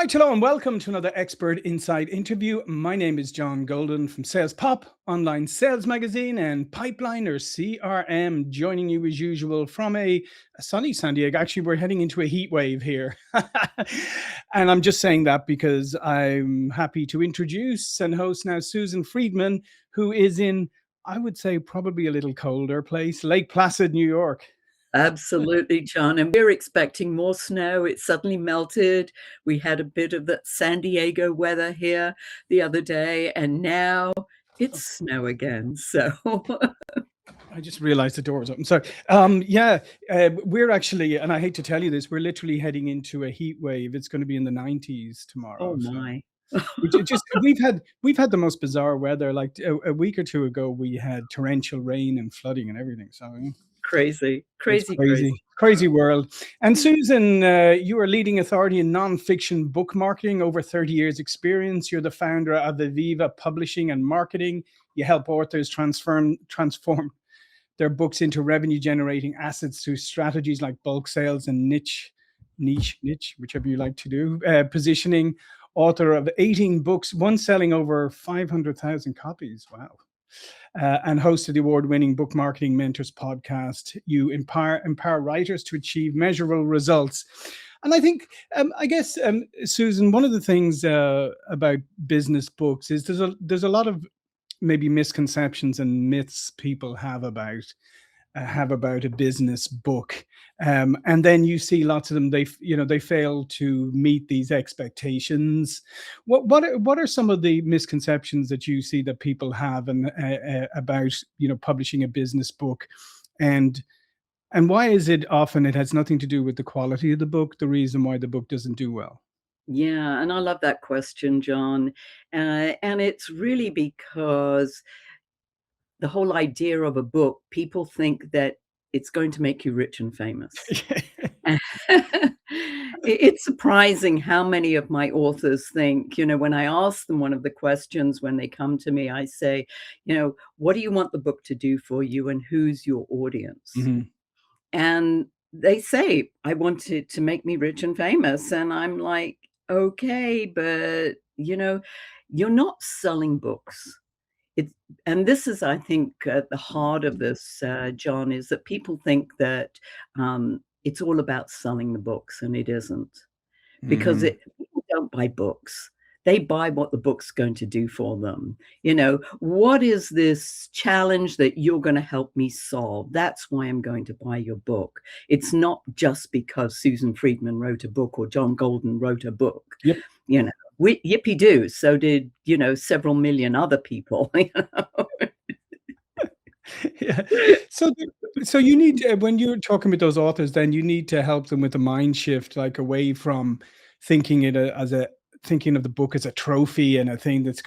right, hello, and welcome to another Expert Insight interview. My name is John Golden from SalesPOP, online sales magazine, and Pipeliner CRM, joining you as usual from a sunny San Diego. Actually, we're heading into a heat wave here. And I'm just saying that because I'm happy to introduce and host now Susan Friedmann, who is in, I would say, probably a little colder place, Lake Placid, New York. Absolutely, John, and we're expecting more snow. It suddenly melted. We had a bit of that San Diego weather here the other day, and now it's snow again. So I just realized the door was open. Sorry. We're actually, and I hate to tell you this, we're literally heading into a heat wave. It's going to be in the 90s oh tomorrow. So my. we've had the most bizarre weather. Like a week or two ago, we had torrential rain and flooding and everything. So Crazy, it's crazy, crazy, crazy. crazy world. And Susan, you are leading authority in nonfiction book marketing, over 30 years experience. You're the founder of Aviva Publishing and Marketing. You help authors transform their books into revenue generating assets through strategies like bulk sales and niche, whichever you like to do, positioning. Author of 18 books, one selling over 500,000 copies. Wow. And host of the award-winning Book Marketing Mentors podcast. You empower writers to achieve measurable results. And I think, Susan, one of the things about business books is there's a lot of maybe misconceptions and myths people have about a business book, and then you see lots of them. They fail to meet these expectations. What are some of the misconceptions that you see that people have and about publishing a business book, and why is it often it has nothing to do with the quality of the book, the reason why the book doesn't do well? Yeah, and I love that question, John. And it's really because the whole idea of a book, people think that it's going to make you rich and famous. It's surprising how many of my authors think, when I ask them one of the questions when they come to me, I say, what do you want the book to do for you and who's your audience? Mhm. And they say, I want it to make me rich and famous. And I'm like, okay, but you're not selling books. It's and this is, I think, at the heart of this, John, is that people think that, it's all about selling the books, and it isn't. Because Mhm. people don't buy books. They buy what the book's going to do for them. What is this challenge that you're gonna help me solve? That's why I'm going to buy your book. It's not just because Susan Friedman wrote a book or John Golden wrote a book. Yep. You know, we yippee-do, so did, several million other people. Yeah. So, so you need when you're talking with those authors, then you need to help them with a mind shift, like away from thinking it as a thinking of the book as a trophy and a thing that's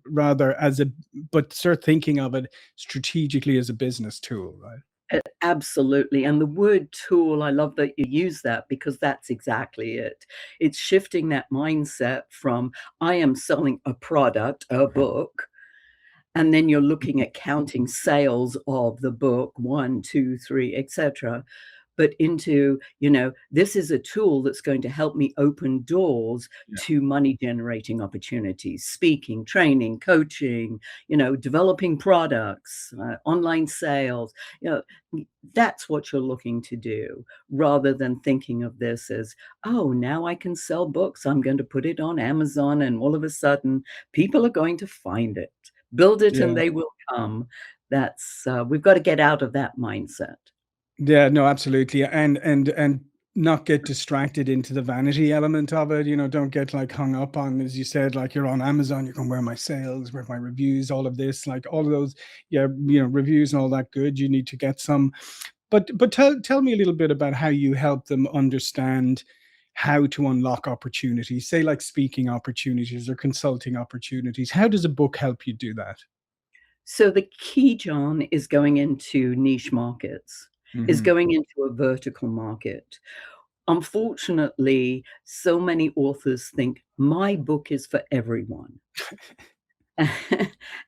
rather as a, but start thinking of it strategically as a business tool, right? Absolutely, and the word tool, I love that you use that because that's exactly it. It's shifting that mindset from, "I am selling a product, a book," and then you're looking at counting sales of the book, 1, 2, 3, etc., but into, this is a tool that's going to help me open doors Yeah. to money generating opportunities, speaking, training, coaching, developing products, online sales. You know, that's what you're looking to do rather than thinking of this as, oh, now I can sell books. I'm going to put it on Amazon and all of a sudden people are going to find it. Build it and Yeah. they will come. We've got to get out of that mindset. Yeah, no, absolutely. And not get distracted into the vanity element of it. Don't get like hung up on, as you said, like you're on Amazon, you can where are my sales, where are my reviews, all of this, like all of those, yeah, reviews and all that good. You need to get some. But tell me a little bit about how you help them understand how to unlock opportunities, say like speaking opportunities or consulting opportunities. How does a book help you do that? So the key, John, is going into niche markets, is Hmm. going into a vertical market. Unfortunately, so many authors think my book is for everyone.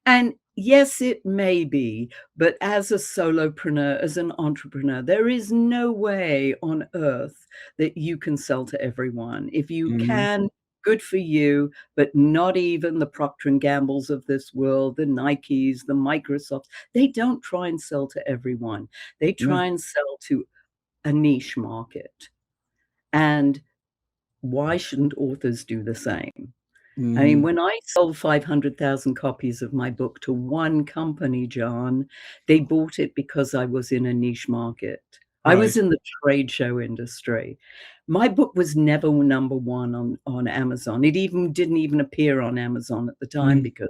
And Yes, it may be, but as a solopreneur, as an entrepreneur, there is no way on earth that you can sell to everyone. If you Mhm. can, good for you, but not even the Procter& and Gambles of this world, the Nikes, the Microsofts. They don't try and sell to everyone. They Yeah. try and sell to a niche market. And why shouldn't authors do the same? I mean, Mhm. when I sold 500,000 copies of my book to one company, John, they bought it because I was in a niche market. I was Right. in the trade show industry. My book was never number 1 on Amazon. It didn't even appear on Amazon at the time Mhm. because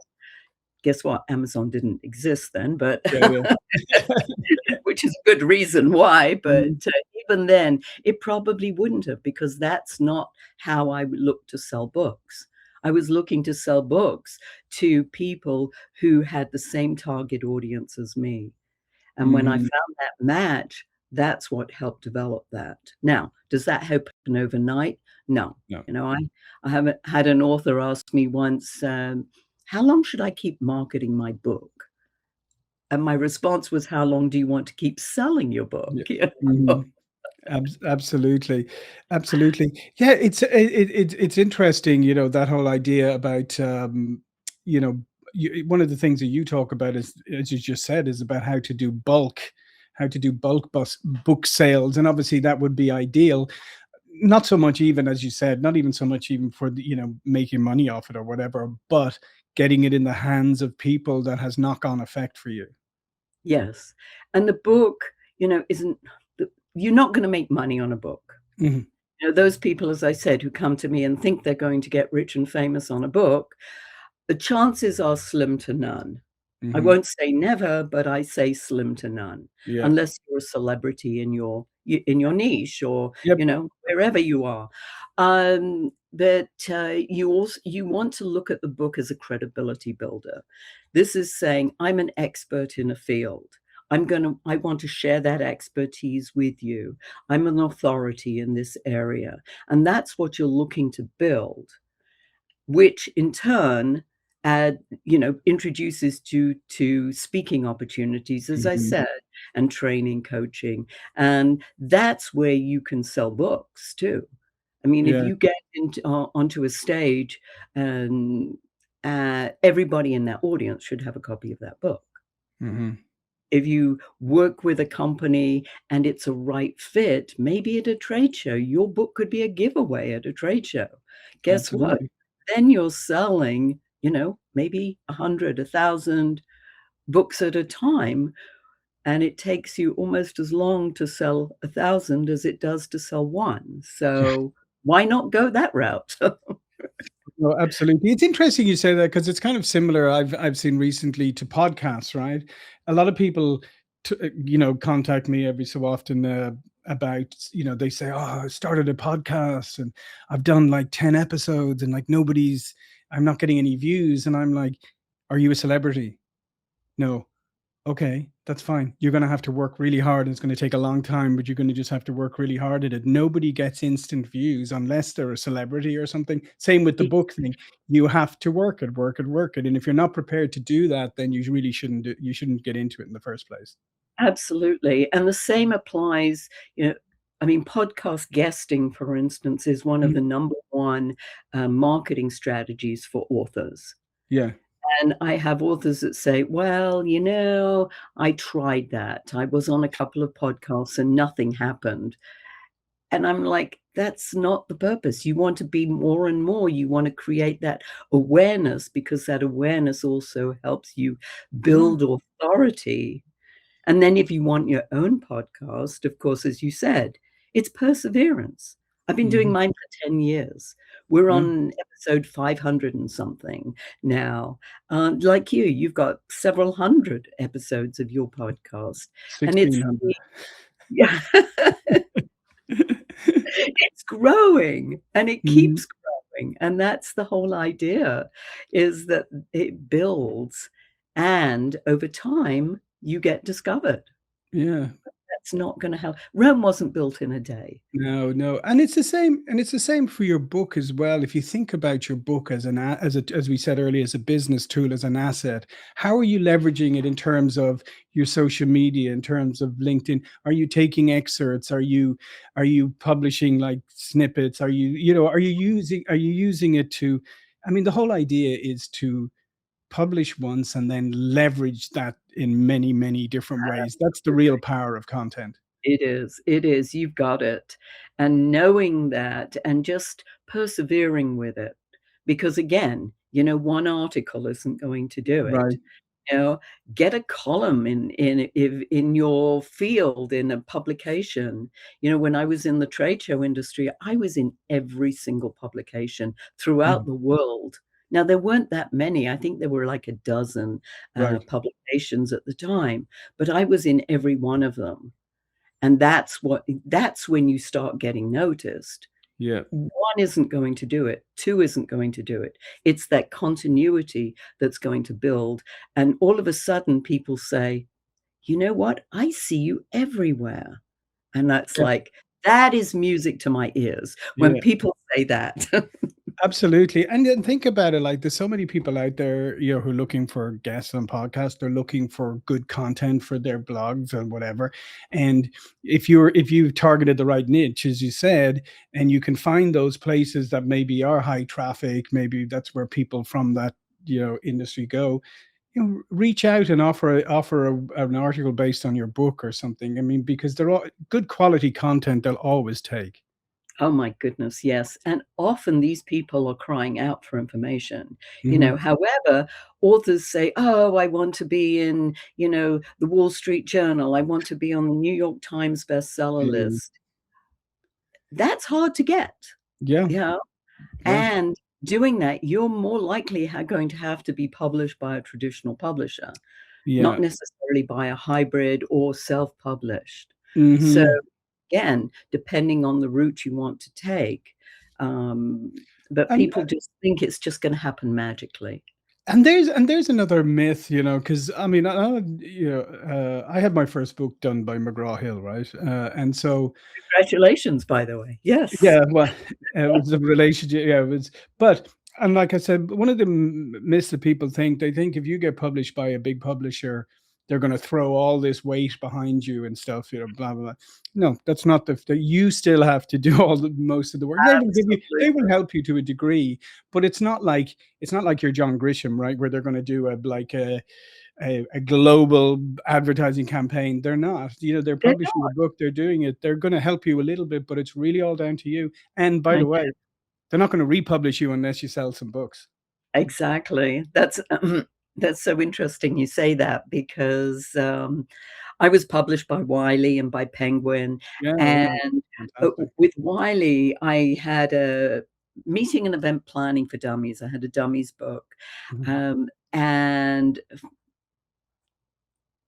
guess what? Amazon didn't exist then, but Yeah, yeah. which is a good reason why, but, Mhm. even then, it probably wouldn't have because that's not how I would look to sell books. I was looking to sell books to people who had the same target audience as me, and when I Mhm. found that match, that's what helped develop that. Now, does that happen overnight? No. No. You know, I haven't had an author ask me once, "How long should I keep marketing my book?" And my response was, "How long do you want to keep selling your book?" Yeah. You know? Mhm. Absolutely, absolutely. Yeah, it's interesting, that whole idea about, you know, one of the things that you talk about is, as you just said, is about how to do bulk book sales, and obviously that would be ideal. Not so much even as you said, not even so much even for the, making money off it or whatever, but getting it in the hands of people that has knock-on effect for you. Yes, and the book, isn't the you're not gonna make money on a book. Mhm, Those people, as I said, who come to me and think they're going to get rich and famous on a book, the chances are slim to none. I mhm. won't say never, but I say slim to none, Yeah. unless you're a celebrity in your niche or, Yep. wherever you are. But, you want to look at the book as a credibility builder. This is saying, "I'm an expert in a field. I want to share that expertise with you. I'm an authority in this area." And that's what you're looking to build, which in turn introduces to speaking opportunities, as I Mhm. said, and training, coaching, and that's where you can sell books too. I mean, if Yeah. you get onto a stage and everybody in that audience should have a copy of that book. Mhm. If you work with a company and it's a right fit, maybe at a trade show, your book could be a giveaway at a trade show. Guess what? Absolutely. Then you're selling, maybe 100, 1,000 books at a time, and it takes you almost as long to sell 1,000 as it does to sell 1. So, why not go that route? No, absolutely. It's interesting you say that because it's kind of similar. I've seen recently to podcasts, right? A lot of people, contact me every so often about, they say, "Oh, I started a podcast and I've done like 10 episodes and like I'm not getting any views." And I'm like, "Are you a celebrity?" No. Okay, that's fine. You're gonna have to work really hard. It's gonna take a long time, but you're gonna just have to work really hard at it. Nobody gets instant views unless they're a celebrity or something. Same with the book thing. You have to work it, work it, work it. And if you're not prepared to do that, then you really you shouldn't get into it in the first place. Absolutely, and the same applies, I mean, podcast guesting, for instance, is one of Mm, the number 1, marketing strategies for authors, yeah. and I have authors that say, "Well, I tried that. I was on a couple of podcasts and nothing happened." And I'm like, "That's not the purpose. You want to be more and more. You wanna create that awareness because that awareness also helps you Yeah. build authority. And then if you want your own podcast, of course, as you said, it's perseverance. I've been doing Mhm. mine for 10 years. We're Yeah. on episode 500 and something now. Like you've got several hundred episodes of your podcast, and it's 1,600. yeah, it's growing, and it Mhm. keeps growing, and that's the whole idea, is that it builds, and over time, you get discovered. Yeah. that's not going to help. Rome wasn't built in a day. No, no, and it's the same, and it's the same for your book as well. If you think about your book as as we said earlier, as a business tool, as an asset, how are you leveraging it in terms of your social media, in terms of LinkedIn? Are you taking excerpts? Are you publishing like snippets? Are you using it to? I mean, the whole idea is to publish once and then leverage that in many, many different ways. That's the real power of content. It is, you've got it. And knowing that and just persevering with it. Because again, one article isn't going to do it. Right. You know, get a column in your field, in a publication. When I was in the trade show industry, I was in every single publication throughout Mhm. the world. Now, there weren't that many. I think there were like a dozen Right. publications at the time, but I was in every one of them. And that's when you start getting noticed. Yeah. One isn't going to do it. Two isn't going to do it. It's that continuity that's going to build. And all of a sudden, people say, you know what? I see you everywhere. And that's Yeah. like, that is music to my ears when Yeah. people say that. Absolutely. And then think about it, like there's so many people out there, who are looking for guests on podcasts. They're looking for good content for their blogs and whatever. And if you've targeted the right niche, as you said, and you can find those places that maybe are high traffic, maybe that's where people from that, industry go, reach out and an article based on your book or something. I mean, because they're all good quality content, they'll always take. Oh my goodness, yes. And often these people are crying out for information. Mhm. However, authors say, "Oh, I want to be in, the Wall Street Journal. I want to be on the New York Times bestseller Mm. list." That's hard to get, Yeah. you know? Yeah. And doing that, you're more likely going to have to be published by a traditional publisher, not Yeah. necessarily by a hybrid or self-published. So Mhm. again, depending on the route you want to take. Um, but And people just think it's just gonna happen magically. and there's another myth, because I mean, I had my first book done by McGraw-Hill, right? And so Congratulations, by the way. Yes. yeah, well, it was a relationship. Yeah, it was, but and like I said, one of the myths that people think, they think if you get published by a big publisher, they're going to throw all this weight behind you and stuff, blah blah blah. No, that's not you still have to do all the most of the work. They will Absolutely. help you to a degree, but it's not like you're John Grisham, right? Where they're going to do a global advertising campaign. They're not. They're They're publishing a book, they're doing it. They're going to help you a little bit, but it's really all down to you. And by not. the way, they're not going to republish you unless you sell some books. Exactly. That's so interesting you say that because, I was published by Wiley and by Penguin, Yeah, yeah. and, Fantastic. with Wiley, I had a meeting and event planning for dummies. I had a dummies book, Mhm. and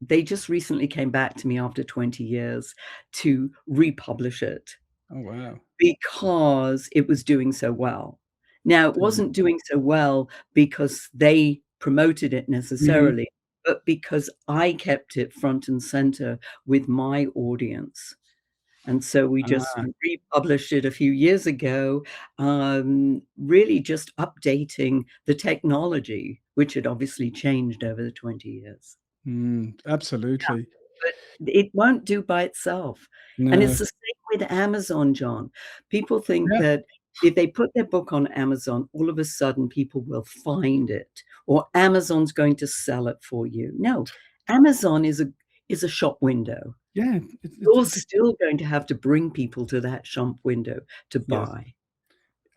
they just recently came back to me after 20 years to republish it. Oh, wow. Because it was doing so well. Now, it Mhm. wasn't doing so well because they promoted it Mhm. necessarily, but because I kept it front and center with my audience. And so we just Ah, republished it a few years ago, really just updating the technology, which had obviously changed over the 20 years. absolutely. But it won't do by itself, and No. it's the same with Amazon, John. People think Yeah. that if they put their book on Amazon, all of a sudden people will find it, or Amazon's going to sell it for you. No, Amazon is a shop window. Yeah. You're still going to have to bring people to that shop window to Yes, buy.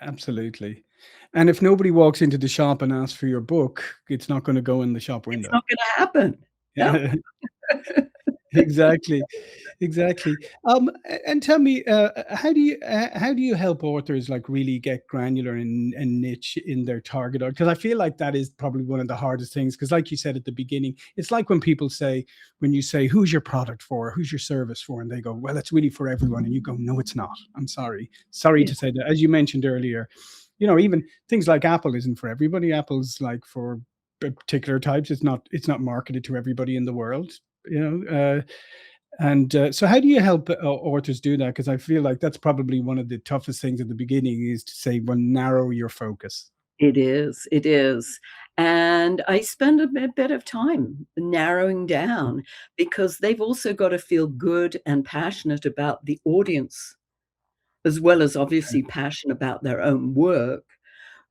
absolutely. And if nobody walks into the shop and asks for your book, it's not going to go in the shop It's window. not gonna happen. No. Yeah. Exactly, exactly. And tell me, how do you help authors like really get granular and niche in their target? Because I feel like that is probably one of the hardest things. Because, like you said at the beginning, it's like when you say, "Who's your product for? Who's your service for?" And they go, "Well, it's really for everyone." And you go, "No, it's not. I'm sorry Yeah, to say that." As you mentioned earlier, even things like Apple isn't for everybody. Apple's like for particular types. It's not marketed to everybody in the world. you know uh, And so how do you help authors do that? Because I feel like that's probably one of the toughest things at the beginning is to say, well, narrow your focus. It is, and I spend a bit of time narrowing down because they've also gotta feel good and passionate about the audience, as well as obviously passionate about their own work,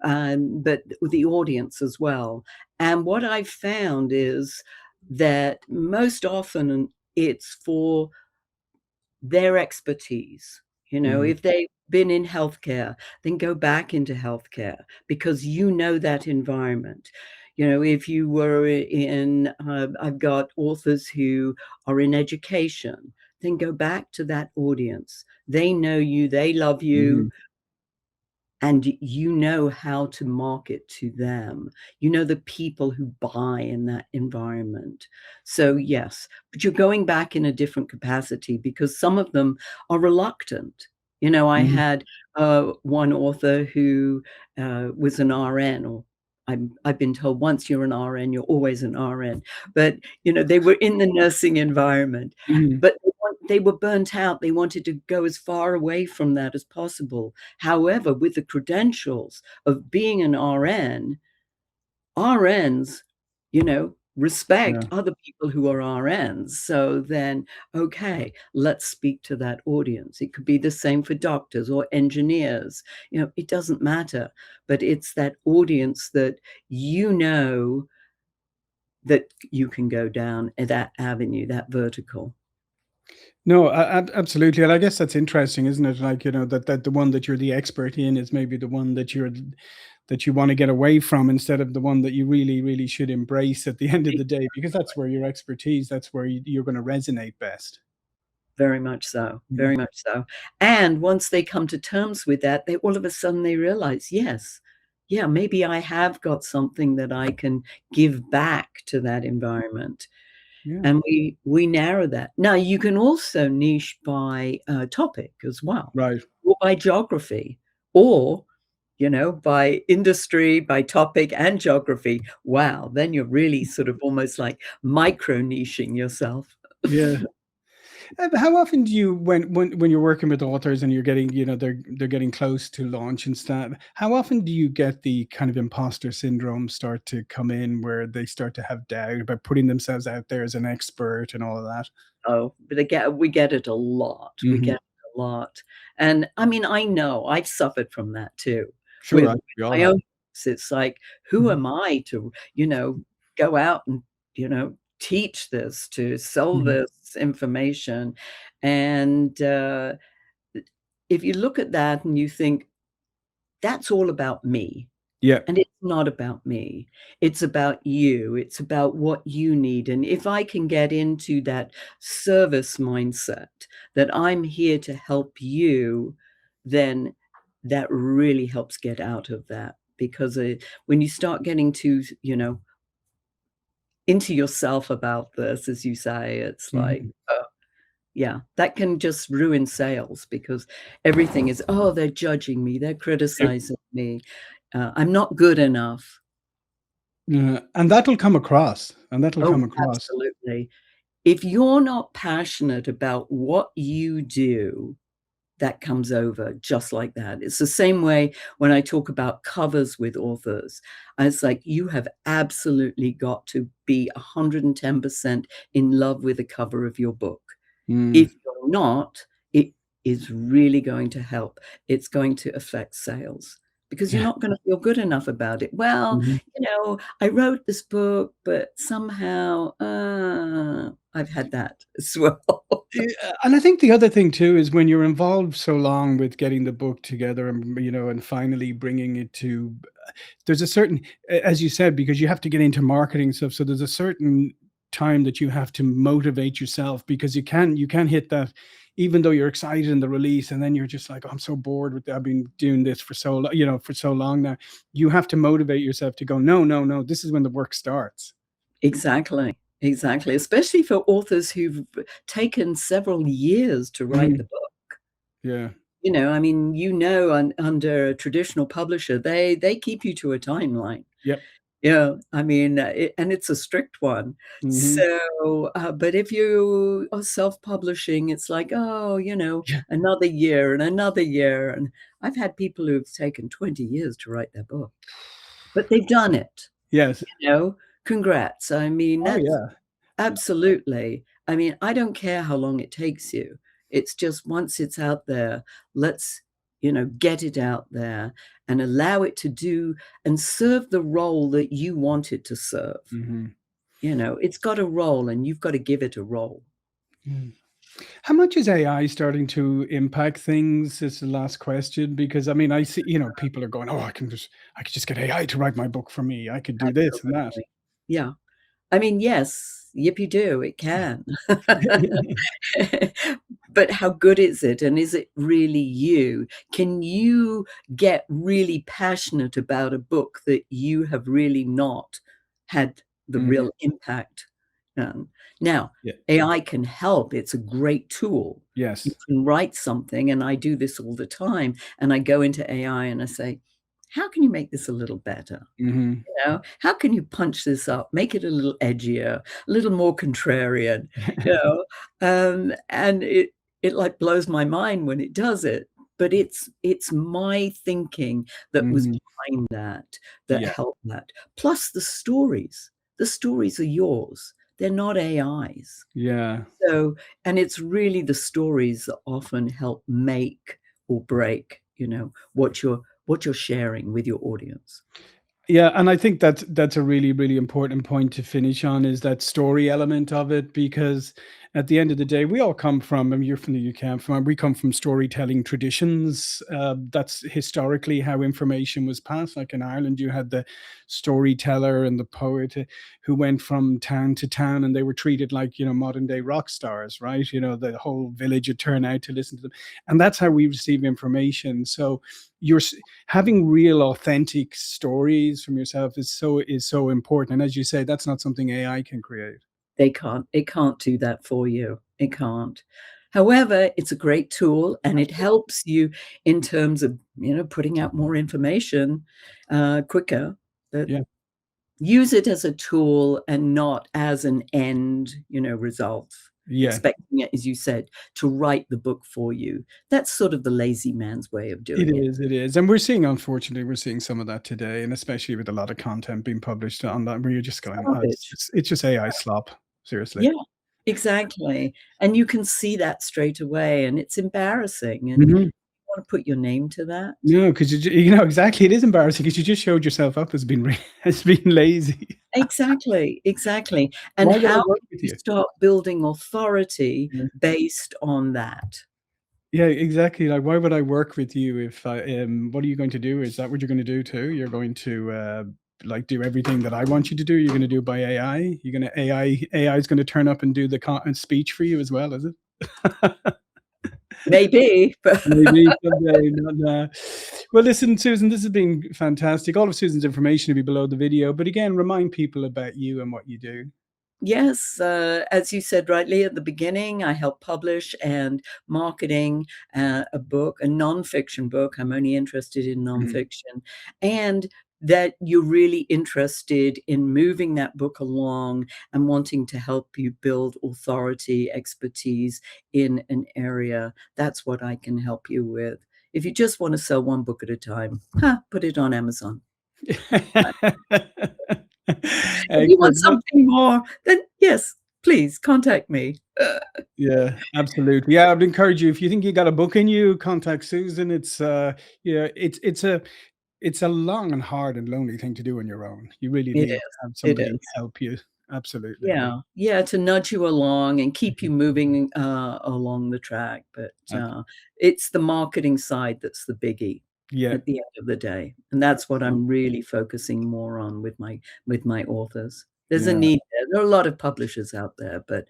but the audience as well. And what I've found is that most often it's for their expertise. You know, Mhm. if they've been in healthcare, then go back into healthcare because you know that environment. You know, if you were in, I've got authors who are in education, then go back to that audience. They know you, they love you, Mhm. and you know how to market to them. You know the people who buy in that environment. So, yes, but you're going back in a different capacity because some of them are reluctant. You know, I Mhm. had, one author who, was an RN, or I've been told once you're an RN, you're always an RN. But, you know, they were in the nursing environment, Mhm. but they were burnt out. They wanted to go as far away from that as possible. However, with the credentials of being an RN, RNs, you know, respect Yeah. other people who are RNs. So then, okay, let's speak to that audience. It could be the same for doctors or engineers. You know, it doesn't matter, but it's that audience that you know that you can go down that avenue, that vertical. No, absolutely, and I guess that's interesting, isn't it? Like, that the one that you're the expert in is maybe the one that you wanna get away from instead of the one that you really, really should embrace at the end of the day, because that's where your expertise, that's where you're gonna resonate best. Very much so, Mhm. very much so. And once they come to terms with that, they all of a sudden they realize, "Yes, yeah, maybe I have got something that I can give back to that environment." Yeah, And we narrow that. Now you can also niche by, topic as well, right. or by geography, or, you know, by industry, by topic and geography. Wow, then you're really sort of almost like micro niching yourself. Yeah. How often do you when you're working with authors and you're getting, they're getting close to launch and stuff, how often do you get the kind of imposter syndrome start to come in where they start to have doubt about putting themselves out there as an expert and all of that? Oh, but we get it a lot, we get Mhm. it a lot, and, I mean, I know I've suffered from that too, Sure, with I we all my have. own books. It's like, who Mhm. am I to, you know, go out and, you know, teach this, to sell Mhm. this information, and, if you look at that and you think, "That's all about me." Yeah. And it's not about me. It's about you. It's about what you need. And if I can get into that service mindset, that I'm here to help you, then that really helps get out of that. Because when you start getting too, you know, into yourself about this, as you say, it's like, Mhm. yeah, that can just ruin sales because everything is, oh, they're judging me, they're Yep. criticizing me, I'm not good enough. Yeah, and that'll come across, and that'll Oh, come across. absolutely. If you're not passionate about what you do, that comes over just like that. It's the same way when I talk about covers with authors. It's like you have absolutely got to be 110% in love with the cover of your book. Mm. If you're not, it is really going to help. It's going to affect sales because you're Yeah. not gonna feel good enough about it. "Well, Mhm. you know, I wrote this book, but somehow, I've had that as well." And I think the other thing too is when you're involved so long with getting the book together and, and finally bringing it to, there's a certain, as you said, because you have to get into marketing stuff. So there's a certain time that you have to motivate yourself because you can hit that, even though you're excited in the release, and then you're just like, oh, I'm so bored with that. I've been doing this for so for so long now. You have to motivate yourself to go, no, no, no. This is when the work starts. Exactly, exactly, especially for authors who've taken several years to write the Mhm. book. Yeah. You know, I mean, you know, under a traditional publisher, they keep you to a timeline. Yep. Yeah, I mean, and it's a strict one. Mhm. So, but if you are self-publishing, it's like, oh, Yeah. another year and another year. And I've had people who've taken 20 years to write their book, but they've done it, Yes. you know? Congrats. I mean, Oh, that's yeah. absolutely. I mean, I don't care how long it takes you. It's just once it's out there, let's, get it out there and allow it to do and serve the role that you want it to serve. Mhm. It's got a role and you've got to give it a role. Mm. How much is AI starting to impact things is the last question, because, I mean, I see, people are going, "Oh, I could just get AI to write my book for me. I could do this and that." Absolutely. Yeah. I mean, yes, yippee do, it can. But how good is it, and is it really you? Can you get really passionate about a book that you have really not had the Mhm. real impact on? Now, Yeah. AI can help, it's a great tool. You Yes. can write something, and I do this all the time, and I go into AI and I say, "How can you make this a little better?" Mhm. How can you punch this up, make it a little edgier, a little more contrarian, you know? And it like blows my mind when it does it, but it's my thinking that was Mhm. behind that Yeah. helped that. Plus the stories. The stories are yours. They're not AI's. Yeah. So, and it's really the stories that often help make or break, what you're sharing with your audience. Yeah, and I think that's a really, really important point to finish on, is that story element of it, because at the end of the day, we all come from, I mean, you're from the UK, I'm from, we come from storytelling traditions. That's historically how information was passed. Like in Ireland, you had the storyteller and the poet, who went from town to town, and they were treated like, modern day rock stars, right? The whole village would turn out to listen to them. And that's how we receive information. So you're having real authentic stories from yourself is so important, and as you say, that's not something AI can create. It can't do that for you. It can't. However, it's a great tool and it helps you in terms of, putting out more information, quicker. But Yeah, use it as a tool and not as an end, result, yeah, expecting it, as you said, to write the book for you. That's sort of the lazy man's way of it doing it. is, it is, and we're seeing, unfortunately, we're seeing some of that today, and especially with a lot of content being published on that, where you're just It's going, "Oh, it's garbage. just it's just AI slop." Seriously. Yeah, exactly. And you can see that straight away, and it's embarrassing, and Mhm. wanna put your name to that? No, 'cause exactly, it is embarrassing, because you just showed yourself up as being as being lazy. Exactly, exactly. And Why would I how work can with you you? start building authority Yeah. based on that? Yeah, exactly, like, why would I work with you if what are you going to do? Is that what you're gonna do too? You're going to, like, do everything that I want you to do? You're gonna do it by AI? You're gonna AI is gonna turn up and do the speech for you as well, is it? Maybe, but Maybe someday, not well, listen, Susan, this has been fantastic. All of Susan's information will be below the video, but again, remind people about you and what you do. yes, as you said rightly at the beginning, I help publish and marketing, a book, a nonfiction book. I'm only interested in Mhm. nonfiction, and that you're really interested in moving that book along and wanting to help you build authority, expertise in an area. That's what I can help you with. If you just want to sell one book at a time, put it on Amazon. If you want Excellent. Well, something more, then yes, please contact me. yeah, absolutely. Yeah, I'd encourage you, if you think you got a book in you, contact Susan. Yeah, it's a long and hard and lonely thing to do on your own. You really It need to is, have it somebody is. help you. Absolutely. Yeah, yeah, to nudge you along and keep Mhm. you moving, along the track, but, Ab it's the marketing side that's the biggie Yeah, at the end of the day, and that's what um, I'm really focusing more on with my authors. There's a yeah. need there. There are a lot of publishers out there, but,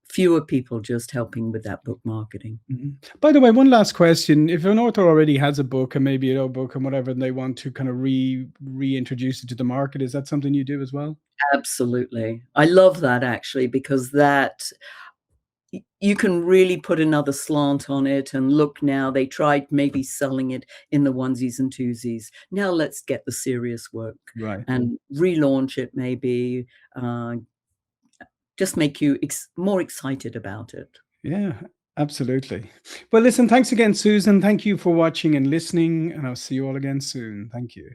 fewer people just helping with that book marketing. Mhm. By the way, one last question. If an author already has a book, and maybe an old book and whatever, and they want to kind of reintroduce it to the market, is that something you do as well? Absolutely. I love that actually because that you can really put another slant on it. And look, now they tried maybe selling it in the onesies and twosies. Now let's get the serious work Right. and relaunch it, maybe just make you more excited about it. Yeah, absolutely. Well, listen, thanks again, Susan. Thank you for watching and listening, and I'll see you all again soon. Thank you.